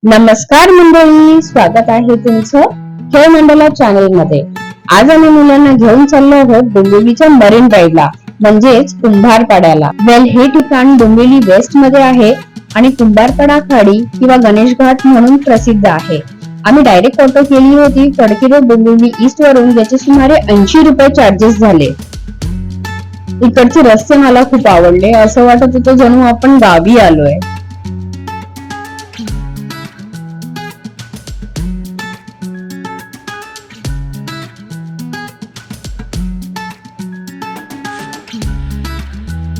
नमस्कार मंडळी, स्वागत आहे तुमचं खेळ मंडला चॅनल मध्ये। आज आम्ही मुलांना घेऊन चाललो आहोत डोंबिवलीच्या मरीन ड्राईव्हला, म्हणजेच कुंभारपाड्याला। हे ठिकाण डोंबिवली वेस्ट मध्ये आहे आणि कुंभारपाडा खाडी किंवा गणेश घाट म्हणून प्रसिद्ध आहे। आम्ही डायरेक्ट ऑटो केली होती खडकी रोड डोंबिवली ईस्ट वरून, ज्याचे सुमारे 80 रुपये चार्जेस झाले। इकडचे रस्ते मला खूप आवडले, असं वाटत होतं जणू आपण गावी आलोय।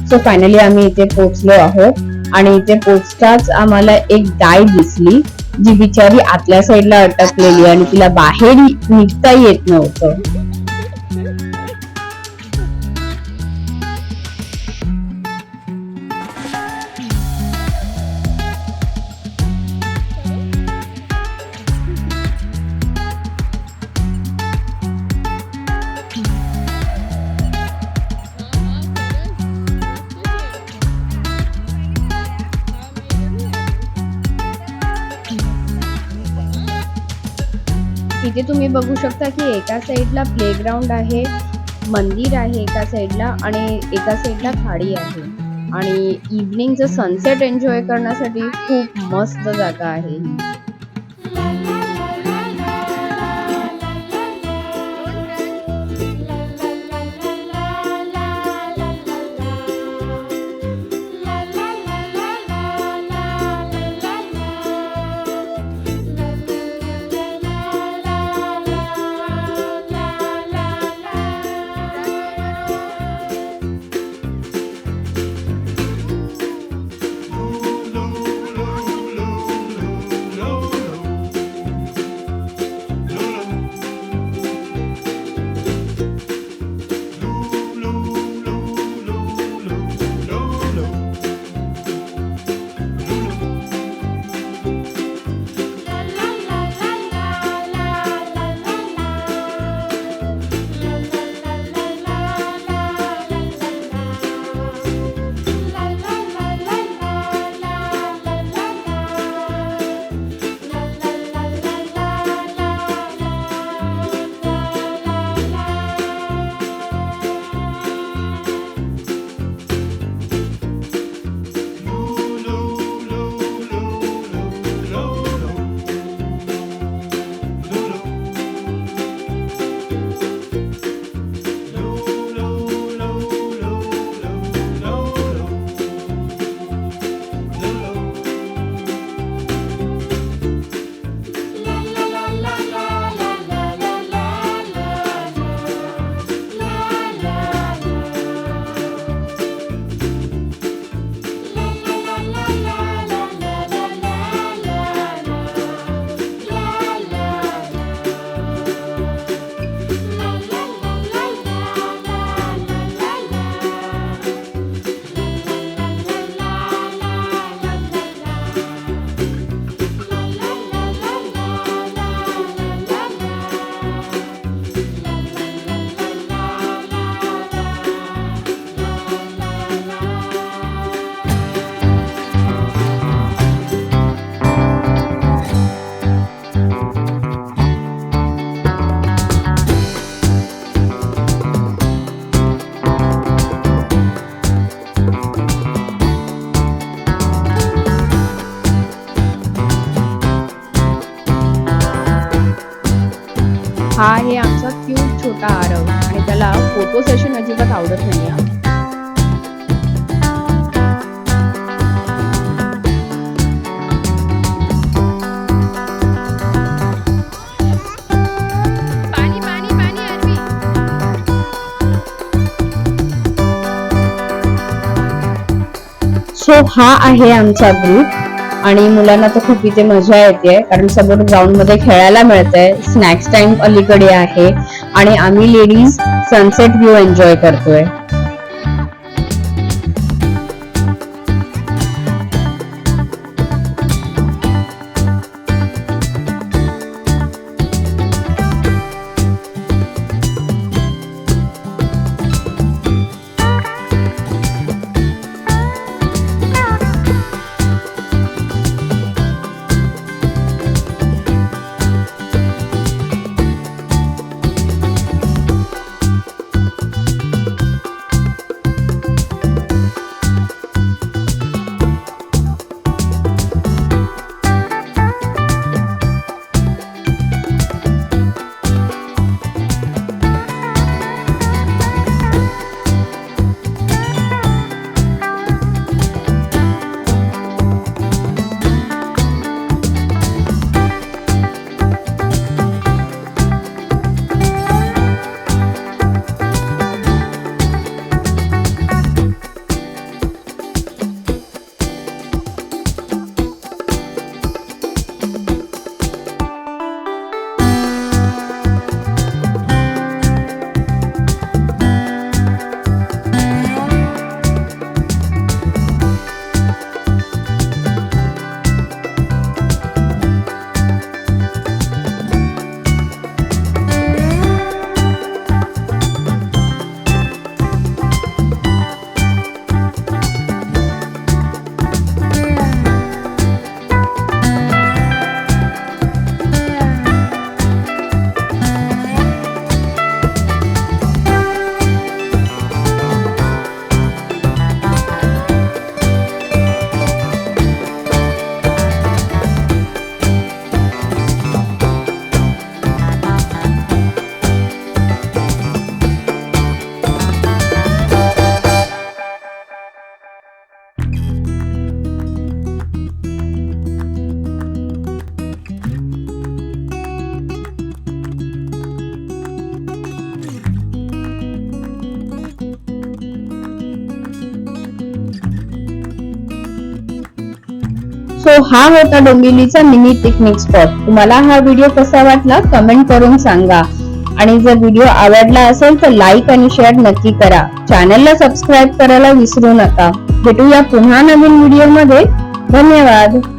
सो फायनली आम्ही इथे पोहोचलो आहोत आणि इथे पोहोचताच आम्हाला एक गाय दिसली, जी बिचारी आतल्या साईडला अटकलेली आणि तिला बाहेर निघता येत नव्हतं। इथे तुम्ही बघू शकता की एका साइडला प्लेग्राउंड आहे, मंदिर आहे एका साइडला आणि एका साइडला खाडी आहे आणि इव्हनिंगचं सनसेट एन्जॉय करण्यासाठी खूप मस्त जागा आहे। हा आहे आमचा क्यूट छोटा आरव आणि त्याला फोटो सेशन अजिबात आवडत नाही। सो हा आहे आमचा ग्रुप आणि मुलांना तर खूप इथे मजा येते, कारण समोर ग्राउंड मध्ये खेळायला मिळतंय, स्नॅक्स टाइम अलीकडे आहे आणि आम्ही लेडीज सनसेट व्ह्यू एन्जॉय करतोय। सो हा होता डोंबिवलीचा मिनी पिकनिक स्पॉट. तुम्हाला हा व्हिडिओ कसा वाटला कमेंट करून सांगा. आणि जर व्हिडिओ आवडला असेल तर लाईक आणि शेअर नक्की करा. चॅनलला सबस्क्राईब करायला विसरू नका. भेटूया पुन्हा नवीन व्हिडिओ मध्ये. धन्यवाद.